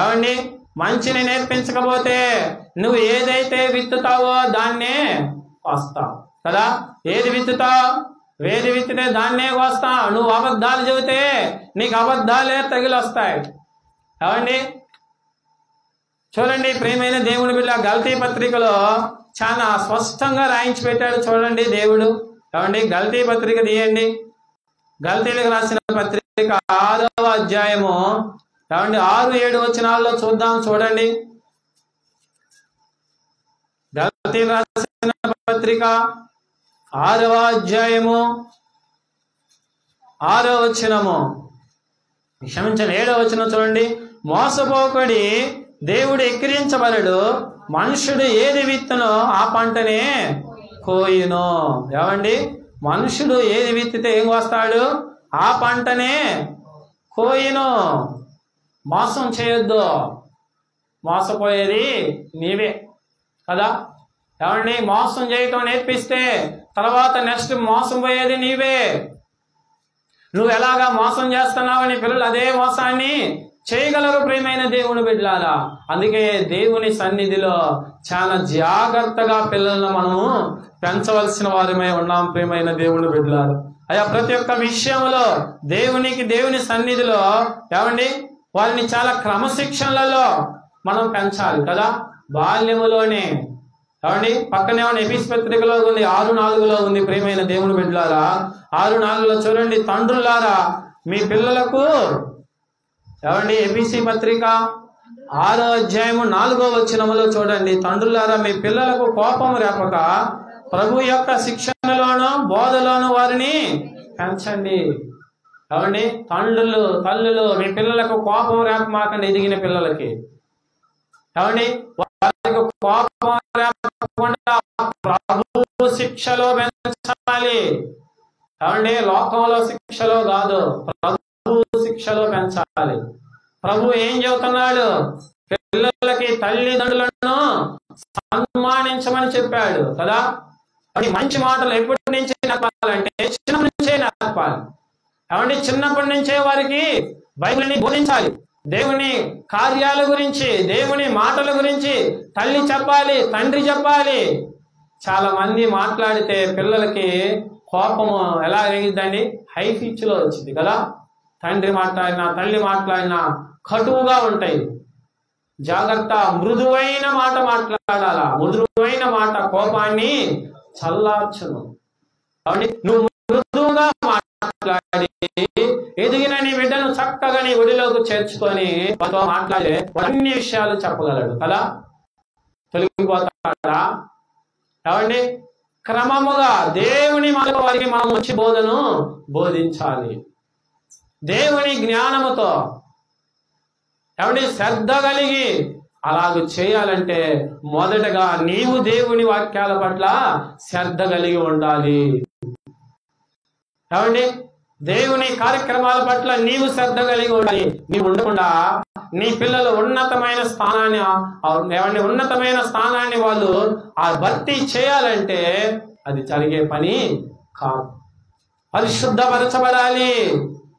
ఏమండి మంచిని నేర్పించకపోతే నువ్వు ఏదైతే విత్తుతావో దాన్నే కోస్తావు కదా. ఏది విత్తుతావు? ఏది విత్తితే దాన్నే కోస్తావు. నువ్వు అబద్ధాలు చెబితే నీకు అబద్ధాలే తగిలొస్తాయి. ఏమండి చూడండి ప్రియమైన దేవుని బిడ్డ, గల్తీ పత్రికలో చాలా స్పష్టంగా రాయించి పెట్టాడు చూడండి దేవుడు. ఏమండి గల్తీ పత్రిక తీయండి. గలతీయులకు రాసిన పత్రిక 6వ అధ్యాయము 6-7 వచనాల్లో చూడండి. గలతీయులకు రాసిన పత్రిక 6వ అధ్యాయము 6వ వచనము, క్షమించండి 7వ వచనం చూడండి. మోసపోకడి, దేవుడు ఎక్కిరించబడడు, మనుషుడు ఏది విత్తునో ఆ పంటనే కోయును. ఏమండి, మనుషుడు ఏది విత్తితే ఏం వస్తాడు? ఆ పంటనే కోయును. మోసం చేయొద్దు, మోసపోయేది నీవే కదా. ఏమండి, మోసం చేయటం నేర్పిస్తే తర్వాత నెక్స్ట్ మోసం పోయేది నీవే. నువ్వు ఎలాగా మోసం చేస్తున్నావని పిల్లలు అదే మోసాన్ని చేయగలరు ప్రియమైన దేవుని బిడ్డలారా. అందుకే దేవుని సన్నిధిలో చాలా జాగ్రత్తగా పిల్లలను మనము పెంచవలసిన వారమై ఉన్నాం ప్రియమైన దేవుని బిడ్డలారా. అయ్యా, ప్రతి ఒక్క విషయంలో దేవుని సన్నిధిలో ఏమండి వారిని చాలా క్రమశిక్షణలలో మనం పెంచాలి కదా. బాల్యములోనే ఏమండి, పక్కనే ఉన్న ఎఫెసీ పత్రికలో ఉంది 6:4 ఉంది ప్రియమైన దేవుని బిడ్డలారా. 6:4 చూడండి. తండ్రులారా మీ పిల్లలకు, ఏమండి ఎఫెసీ పత్రిక 6వ అధ్యాయము 4వ వచనములో చూడండి. తండ్రులారా మీ పిల్లలకు కోపం రేపక ప్రభు యొక్క శిక్షణలోను బోధలోను వారిని పెంచండి. ఏమండి, తల్లులు మీ పిల్లలకు కోపం రేపమాకండి. ఎదిగిన పిల్లలకి ఏమండి వారికి కోపం రేపకుండా ప్రభు శిక్షలో పెంచాలి. ఏమండి, లోకంలో శిక్షలో కాదు, ప్రభు శిక్షలో పెంచాలి. ప్రభు ఏం చెబుతున్నాడు? పిల్లలకి తల్లిదండ్రులను సన్మానించమని చెప్పాడు కదా. అది మంచి మాటలు ఎప్పటి నుంచి నేర్పాలంటే చిన్నప్పటి నుంచే నేర్పాలి. ఏమంటే చిన్నప్పటి నుంచే వారికి బైబిల్ని బోధించాలి. దేవుని కార్యాల గురించి, దేవుని మాటల గురించి తల్లి చెప్పాలి, తండ్రి చెప్పాలి. చాలా మంది మాట్లాడితే పిల్లలకి కోపము ఎలా రేగిద్దండి? హై పిచ్ లో వచ్చింది కదా. తండ్రి మాట్లాడినా తల్లి మాట్లాడినా కటువుగా ఉంటాయి. జాగ్రత్త, మృదువైన మాట మాట్లాడాలా. మృదువైన మాట కోపాన్ని చల్లార్చును. కాబట్టి నువ్వు మృదువుగా మాట్లాడి ఎదిగిన నీ బిడ్డను చక్కగా నీ ఒడిలోకి చేర్చుకొని వాటితో మాట్లాడే అన్ని విషయాలు చెప్పగలడు కదా. తొలగిపోతాడా? కాబట్టి క్రమముగా దేవుని మాట వారికి మనం మంచి బోధను బోధించాలి. దేవుని జ్ఞానముతో ఏమంటే శ్రద్ధ కలిగి అలాగ చేయాలంటే మొదటగా నీవు దేవుని వాక్యాల పట్ల శ్రద్ధ కలిగి ఉండాలి. ఏమండి, దేవుని కార్యక్రమాల పట్ల నీవు శ్రద్ధ కలిగి ఉండాలి. నీవు ఉండకుండా నీ పిల్లలు ఉన్నతమైన స్థానాన్ని వాళ్ళు ఆ భర్తీ చేయాలంటే అది జరిగే పని కాదు. పరిశుద్ధపరచబడాలి.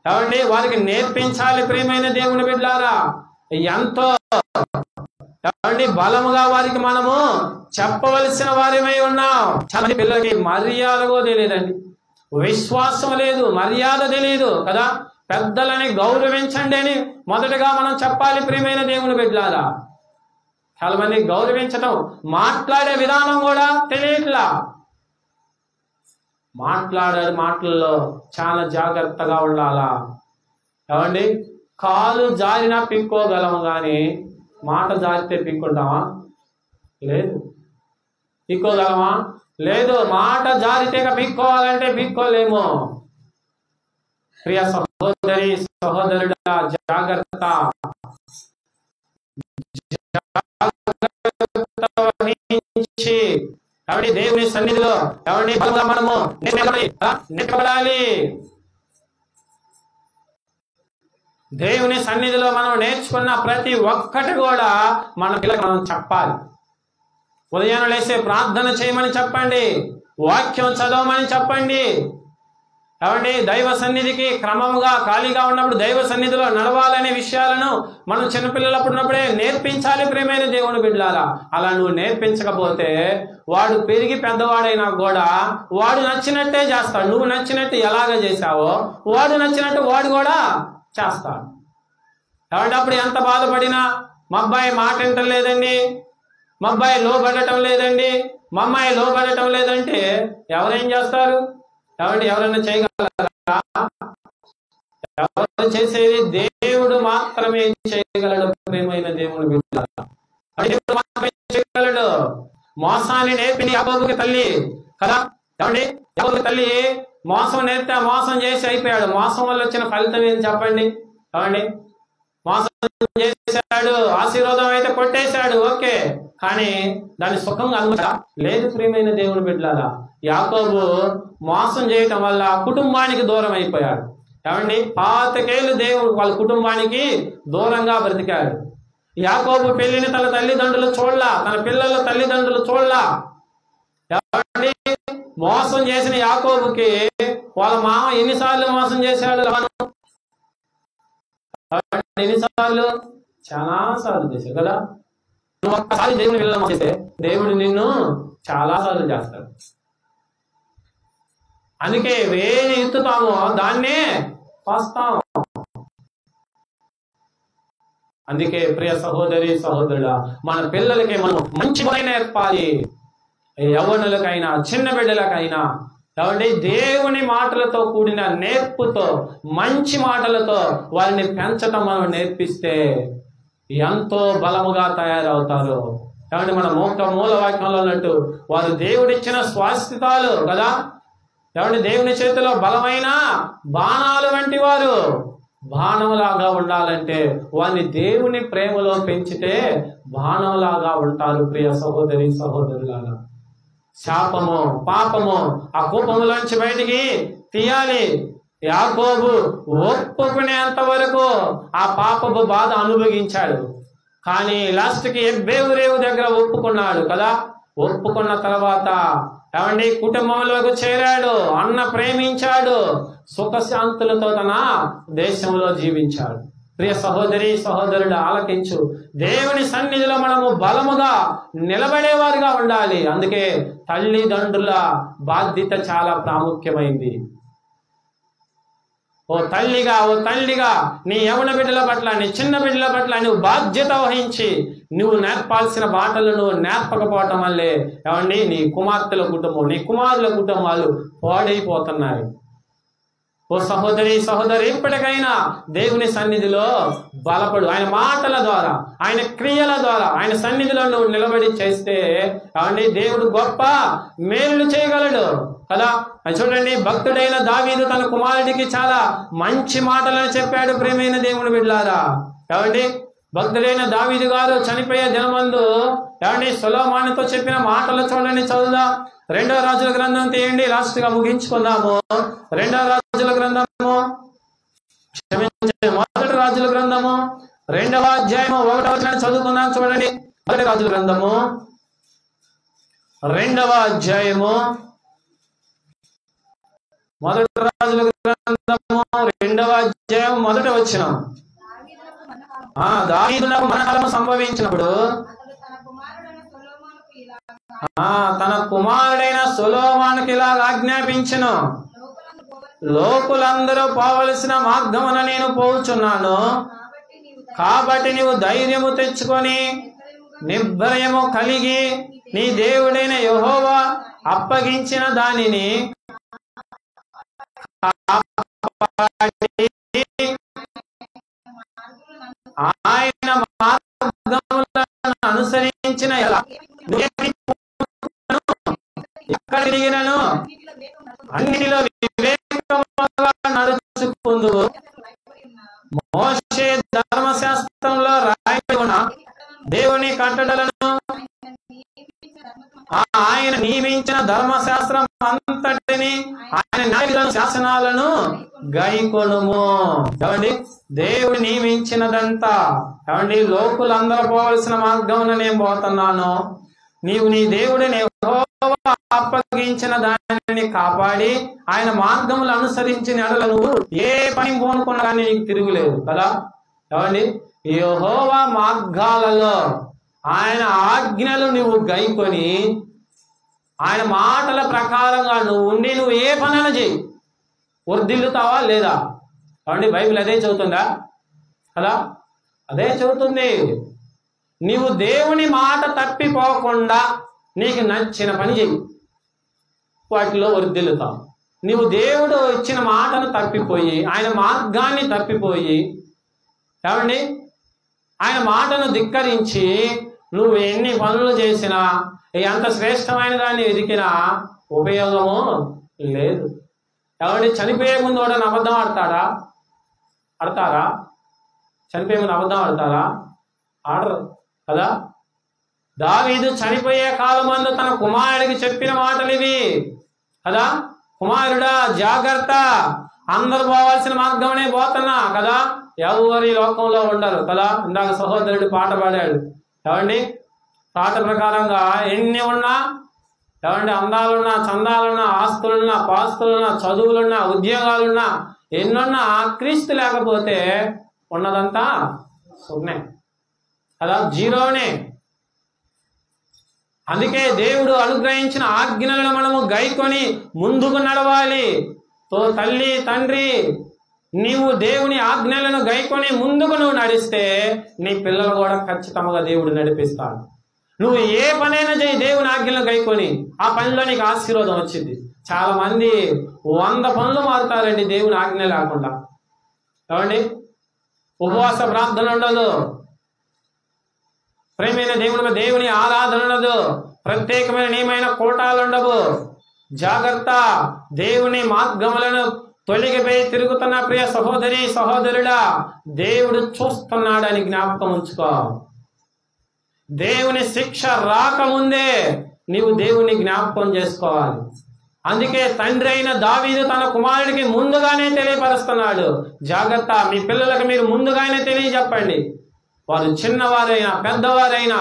ఏమండి, వారికి నేర్పించాలి ప్రియమైన దేవుని బిడ్డలారా. ఎంతో ఏమండి బలముగా వారికి మనము చెప్పవలసిన వారిమై ఉన్నాం. చాలా పిల్లలకి మర్యాద కూడా తెలియదండి, విశ్వాసం లేదు, మర్యాద తెలియదు కదా. పెద్దలని గౌరవించండి అని మొదటగా మనం చెప్పాలి ప్రియమైన దేవుని బిడ్డలారా. చాలా మంది గౌరవించటం, మాట్లాడే విధానం కూడా తెలియట్లా. మాట్లాడే మాటల్లో చాలా జాగ్రత్తగా ఉండాలా. ఏమండి, కాలు జారినా పిక్కోగలము కానీ మాట జారితే పిక్కుంటామా? లేదు. పిక్కోగలమా? లేదు. మాట జారితే పిక్కోవాలంటే పిక్కోలేము. ప్రియ సహోదరి సహోదరుడా, జాగ్రత్త వహించి కాబట్టి దేవుని సన్నిధిలో ఎవరిని బలంగా మనము నిలబడాలి. దేవుని సన్నిధిలో మనం నేర్చుకున్న ప్రతి ఒక్కటి కూడా మన పిల్లలకు మనం చెప్పాలి. ఉదయం లేసే ప్రార్థన చేయమని చెప్పండి, వాక్యం చదవమని చెప్పండి. కాబట్టి దైవ సన్నిధికి క్రమముగా ఖాళీగా ఉన్నప్పుడు దైవ సన్నిధిలో నడవాలనే విషయాలను మనం చిన్నపిల్లలప్పుడున్నప్పుడే నేర్పించాలి ప్రియమైన దేవుని బిడ్డలారా. అలా నువ్వు నేర్పించకపోతే వాడు పెరిగి పెద్దవాడైనా కూడా వాడు నచ్చినట్టే చేస్తాడు. నువ్వు నచ్చినట్టు ఎలాగ చేశావో వాడు నచ్చినట్టు వాడు కూడా చేస్తాడు. కాబట్టి అప్పుడు ఎంత బాధపడినా మా అబ్బాయి మాట వింటలేదండి, మా అబ్బాయి లోబడటం లేదండి, మా అమ్మాయి లోబడటం లేదంటే ఎవరేం చేస్తారు? కాబట్టి ఎవరైనా చేయగలరా? ఎవరు చేసేది? దేవుడు మాత్రమే చేయగలడు. ప్రియమైన దేవుని బిడ్డలారా, దేవుడు మాత్రమే చేయగలడు. మోసాన్ని నేర్పింది యాకోబుకి తల్లి కదా. ఏమండి, యాకోబుకి తల్లి మోసం నేర్పితే మోసం చేసి అయిపోయాడు. మోసం వల్ల వచ్చిన ఫలితం ఏంటి చెప్పండి? ఏమండి, మోసం చేశాడు, ఆశీర్వాదం అయితే కొట్టేశాడు, ఓకే, కానీ దాన్ని సుఖంగా అనుకుంటా లేదు. ప్రియమైన దేవుని బిడ్డలారా, యాకోబు మోసం చేయటం వల్ల కుటుంబానికి దూరం అయిపోయాడు. ఏమండి, 25 ఏళ్ళు దేవుడు వాళ్ళ కుటుంబానికి దూరంగా బ్రతికాడు. యాకోబు పెళ్లిని తన తల్లిదండ్రులు చూడలా, తన పిల్లల తల్లిదండ్రులు చూడలా. ఏమండి, మోసం చేసిన యాకోబుకి వాళ్ళ మామ ఎన్నిసార్లు మోసం చేశాడు? ఎన్నిసార్లు? చాలా సార్లు చేశాడు కదా. నువ్వు ఒక్కసారి దేవుని వెళ్ళడం చేస్తే దేవుడు నిన్ను చాలా సార్లు చేస్తాడు. అందుకే ఏది ఎత్తుతామో దాన్నే వస్తాం. అందుకే ప్రియ సహోదరి సహోదరుడా, మన పిల్లలకి మనం మంచి నేర్పాలి. యవ్వనులకైనా చిన్న బిడ్డలకైనా కాబట్టి దేవుని మాటలతో కూడిన నేర్పుతో, మంచి మాటలతో వారిని పెంచటం మనం నేర్పిస్తే ఎంతో బలముగా తయారవుతారు. కాబట్టి మన మూల వాక్యంలో అన్నట్టు వారు దేవుడిచ్చిన స్వాస్థితాలు కదా. కాబట్టి దేవుని చేతిలో బలమైన బాణాలు వంటి వారు. బాణంలాగా ఉండాలంటే వారిని దేవుని ప్రేమలో పెంచితే బాణంలాగా ఉంటారు. ప్రియ సహోదరి సహోదరులారా, శాపము పాపము ఆ కోపములోంచి బయటికి తీయాలి. యాకోబు ఒప్పుకునేంత వరకు ఆ పాపపు బాధ అనుభవించాడు. కానీ లాస్ట్కి ఎబ్బేవురేవు దగ్గర ఒప్పుకున్నాడు కదా. ఒప్పుకున్న తర్వాత ఏమండి కుటుంబంలోకి చేరాడు, అన్న ప్రేమించాడు, సుఖశాంతులతో తన దేశంలో జీవించాడు. ప్రియ సహోదరి సహోదరుడు ఆలకించు, దేవుని సన్నిధిలో మనము బలముగా నిలబడేవారుగా ఉండాలి. అందుకే తల్లిదండ్రుల బాధ్యత చాలా ప్రాముఖ్యమైంది. ఓ తల్లిగా నీ యవన బిడ్డల పట్ల, నీ చిన్న బిడ్డల పట్ల నువ్వు బాధ్యత వహించి నువ్వు నేర్పాల్సిన మాటలు నువ్వు నేర్పకపోవటం వల్లే ఏమండి నీ కుమార్తెల కుటుంబం, నీ కుమారుల కుటుంబాలు పాడైపోతున్నాయి. ఓ సహోదరి సహోదరి, ఇప్పటికైనా దేవుని సన్నిధిలో బలపడు. ఆయన మాటల ద్వారా, ఆయన క్రియల ద్వారా, ఆయన సన్నిధిలో నువ్వు నిలబడి చేస్తే ఏమండి దేవుడు గొప్ప మేలు చేయగలడు కదా. చూడండి, భక్తుడైన దావీదు తన కుమారుడికి చాలా మంచి మాటలను చెప్పాడు. ప్రియమైన దేవుని బిడ్డలారా, ఏమండి భక్తుడైన దావీదు గారు చనిపోయే దినమందు ఏమండి సొలొమోనుతో చెప్పిన మాటలు చూడండి, చదువుదాం. 2వ రాజుల గ్రంథం తీయండి, లాస్ట్ గా ముగించుకుందాము. 2వ రాజుల గ్రంథము, క్షమించండి, 1వ రాజుల గ్రంథము 2వ అధ్యాయము 1వ వచనాన్ని చదువుకుందాం. చూడండి, 1వ రాజుల గ్రంథము 2వ అధ్యాయము 1వ రాజుల గ్రంథము 2వ అధ్యాయం 1వ వచనం. దావీదునకు మరణము సంభవించినప్పుడు తన కుమారుడైన సొలొమోనుకి ఇలా ఆజ్ఞాపించెను, లోకులందరూ పోవలసిన మార్గమున నేను పోవుచున్నాను, కాబట్టి నీవు ధైర్యము తెచ్చుకొని నిబ్బరము కలిగి నీ దేవుడైన యెహోవా అప్పగించిన దానిని ఆయన మార్గములను అనుసరించిన ఎక్కడ తిరిగినను అన్నిటిలో వివేకముగా నడుచుకుందువు. మోషే ధర్మశాస్త్రంలో రాయబడి ఉన్న దేవుని కట్టడలను, ఆయన నియమించిన ధర్మశాస్త్రం అంతటిని, ఆయన న్యాయ శాసనాలను గైకొనుము. ఏమండి, దేవుడు నియమించినదంతా ఏమండి లోకులందరూ పోవలసిన మార్గమున నేను పోతున్నాను, నీవు నీ దేవుడిని యెహోవా అప్పగించిన దానిని కాపాడి ఆయన మార్గములు అనుసరించిన ఎడల నువ్వు ఏ పని పోనుకున్నా కానీ నీకు తిరుగులేదు కదా. ఏమండి, యెహోవా మార్గాలలో ఆయన ఆజ్ఞలు నువ్వు గైకొని ఆయన మాటల ప్రకారంగా నువ్వు ఉండి నువ్వు ఏ పనులు చేయి, వర్ధిల్లుతావా లేదా? ఏమండి, బైబిల్ అదే చెబుతుందా కదా? అదే చెబుతుంది. నీవు దేవుని మాట తప్పిపోకుండా నీకు నచ్చిన పని చెయ్యి, వాటిలో వర్ధిల్లుతావు. నీవు దేవుడు ఇచ్చిన మాటను తప్పిపోయి, ఆయన మార్గాన్ని తప్పిపోయి, ఏమండి ఆయన మాటను ధిక్కరించి నువ్వు ఎన్ని పనులు చేసినా, ఎంత శ్రేష్టమైన దాన్ని ఎదికినా ఉపయోగము లేదు. ఏమండి చనిపోయే ముందు వాడని అబద్ధం ఆడతారా? చనిపోయే ముందు అబద్ధం ఆడరు కదా. దావీదు చనిపోయే కాలమందు తన కుమారుడికి చెప్పిన మాటలు ఇవి కదా. కుమారుడా జాగ్రత్త, అందరు పోవాల్సిన మార్గంలోనే పోతున్నా కదా, ఎవరి లోకంలో ఉండరు కదా. ఇందాక సహోదరుడు పాట పాడాడు. ఏమండి పాట ప్రకారంగా ఎన్ని ఉన్నా, ఏమండి అందాలున్నా, చందాలున్నా, ఆస్తులున్నా, పాస్తులున్నా, చదువులున్నా, ఉద్యోగాలున్నా, ఎన్నున్నా క్రీస్తు లేకపోతే ఉన్నదంతా సున్నే కదా, జీరోనే. అందుకే దేవుడు అనుగ్రహించిన ఆజ్ఞలను మనము గైకొని ముందుకు నడవాలి. తల్లి తండ్రి, నీవు దేవుని ఆజ్ఞలను గైకొని ముందుకు నువ్వు నడిస్తే నీ పిల్లలు కూడా ఖచ్చితంగా దేవుడు నడిపిస్తాడు. నువ్వు ఏ పనైనా చేయి దేవుని ఆజ్ఞలను గైకొని, ఆ పనిలో నీకు ఆశీర్వాదం వచ్చింది. చాలా మంది 100 పనులు మారుతారండి దేవుని ఆజ్ఞ లేకుండా. ఏమండి ఉపవాస ప్రార్థన ఉండదు, ప్రేమైన దేవుని ఆరాధన ఉండదు, ప్రత్యేకమైన నియమైన కోటాలు ఉండవు. జాగ్రత్త, దేవుని మార్గములను తొలగిపోయి తిరుగుతున్న ప్రియ సహోదరి సహోదరుడా, దేవుడు చూస్తున్నాడని జ్ఞాపకం ఉంచుకో. దేవుని శిక్ష రాకముందే నీవు దేవుని జ్ఞాపకం చేసుకోవాలి. అందుకే తండ్రి అయిన దావీదు తన కుమారుడికి ముందుగానే తెలియపరుస్తున్నాడు. జాగ్రత్త, మీ పిల్లలకు మీరు ముందుగానే తెలియజెప్పండి. వారు చిన్నవారైనా పెద్దవారైనా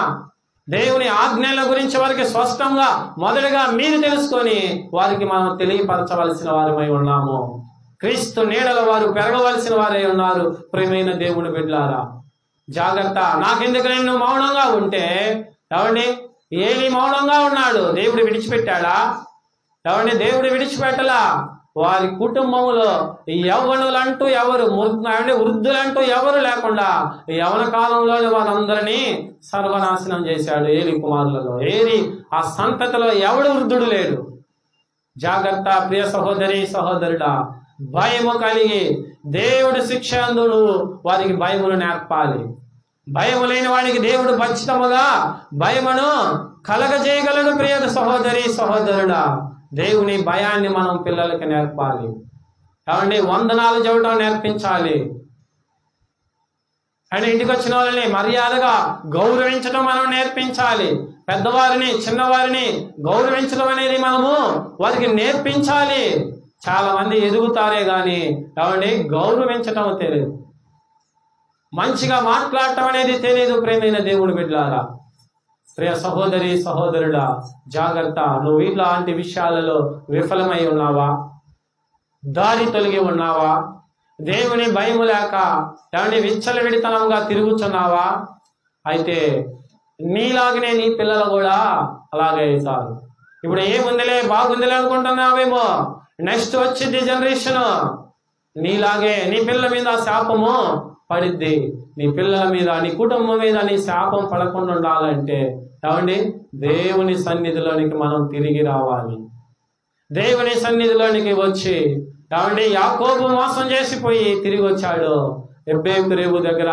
దేవుని ఆజ్ఞల గురించి వారికి స్పష్టంగా మొదటగా మీరు తెలుసుకొని వారికి మనం తెలియపరచవలసిన వారమై ఉన్నాము. క్రీస్తు నీడల వారు పెరగవలసిన వారై ఉన్నారు. ప్రియమైన దేవుని బిడ్డలారా, జాగ్రత్త. నాకెందుకు నేను మౌనంగా ఉంటే, ఏమండి ఏలి మౌనంగా ఉన్నాడు, దేవుడు విడిచిపెట్టాడా? ఏమండి దేవుడు విడిచిపెట్టలా. వారి కుటుంబంలో యవ్వనులంటూ ఎవరు, వృద్ధులంటూ ఎవరు లేకుండా యవన కాలంలోనే వారందరినీ సర్వనాశనం చేశాడు ఏలి కుమారులలో. ఏలి ఆ సంతతిలో ఎవడు వృద్ధుడు లేడు. జాగ్రత్త ప్రియ సహోదరి సహోదరుడా, భయము కలిగి దేవుడి శిక్ష అందు నువ్వు వారికి భయమును నేర్పాలి. భయము లేని వాడికి దేవుడు ఖచ్చితముగా భయమును కలగజేయగలడు. ప్రియ సహోదరి సహోదరుడా, దేవుని భయాన్ని మనం పిల్లలకి నేర్పాలి. కాబట్టి వందనాలు చెప్పడం నేర్పించాలి. అండ్ ఇంటికి వచ్చిన వాళ్ళని మర్యాదగా గౌరవించడం మనం నేర్పించాలి. పెద్దవారిని చిన్నవారిని గౌరవించడం అనేది మనము వారికి నేర్పించాలి. చాలా మంది ఎదుగుతారే గాని కాబట్టి గౌరవించటం తెలియదు, మంచిగా మాట్లాడటం అనేది తెలియదు. ప్రేమైన దేవుని బిడ్డలారా, ప్రియ సహోదరి సహోదరుడా, జాగ్రత్త. నువ్వు ఇలాంటి విషయాలలో విఫలమై ఉన్నావా? దారి తొలగి ఉన్నావా? దేవుని భయము లేక ఏమంటే విచ్చలవిడితనంగా తిరుగుతున్నావా? అయితే నీలాగనే నీ పిల్లలు కూడా అలాగే అవుతారు. ఇప్పుడు ఏముందిలే బాగుందిలే అనుకుంటున్నావేమో, నెక్స్ట్ వచ్చింది జనరేషన్ నీలాగే నీ పిల్లల మీద శాపము పడిద్ది. నీ పిల్లల మీద, నీ కుటుంబం మీద నీ శాపం పడకుండా ఉండాలంటే ఏమండి దేవుని సన్నిధిలోనికి మనం తిరిగి రావాలి. దేవుని సన్నిధిలోనికి వచ్చి ఏమండి యాకోబు మోసం చేసిపోయి తిరిగి వచ్చాడు ఎబ్బేము రేవు దగ్గర.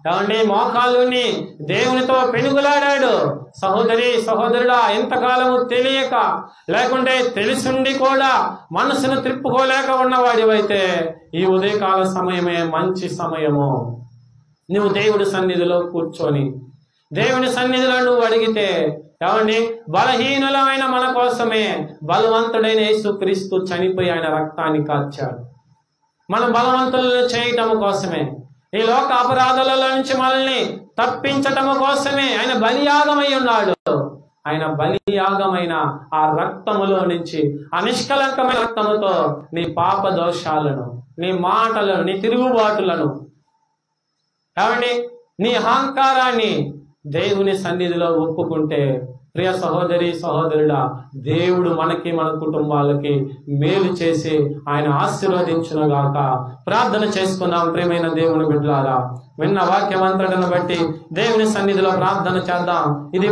ఏమండి మోకాళ్ళుని దేవునితో పెనుగులాడాడు. సహోదరి సహోదరుడా, ఎంతకాలము తెలియక లేకుంటే తెలిసిండి కూడా మనసును త్రిప్పుకోలేక ఉన్నవాడివైతే ఈ ఉదయకాల సమయమే మంచి సమయము. నువ్వు దేవుడి సన్నిధిలో కూర్చొని దేవుని సన్నిధిలో నువ్వు అడిగితే ఏమండి బలహీనులమైన మన కోసమే బలవంతుడైన యేసుక్రీస్తు చనిపోయి ఆయన రక్తాన్ని కార్చాడు. మన బలవంతులను చేయటం కోసమే, ఈ లోక అపరాధాల నుంచి మనల్ని తప్పించటం కోసమే ఆయన బలియాగమై ఉన్నాడు. ఆయన బలియాగమైన ఆ రక్తములో నుంచి, ఆ నిష్కలంకమైన రక్తముతో నీ పాప దోషాలను, నీ మాటలను, నీ తిరుగుబాటులను, ఏమండి నీ అహంకారాన్ని దేవుని సన్నిధిలో ఒప్పుకుంటే ప్రియ సహోదరి సహోదరుడా, దేవుడు మనకి మన కుటుంబాలకి మేలు చేసి ఆయన ఆశీర్వదించునుగాక. ప్రార్థన చేసుకున్నాం. ప్రియమైన దేవుని బిడ్డలారా, విన్న వాక్యమంతటను బట్టి దేవుని సన్నిధిలో ప్రార్థన చేద్దాం. ఇది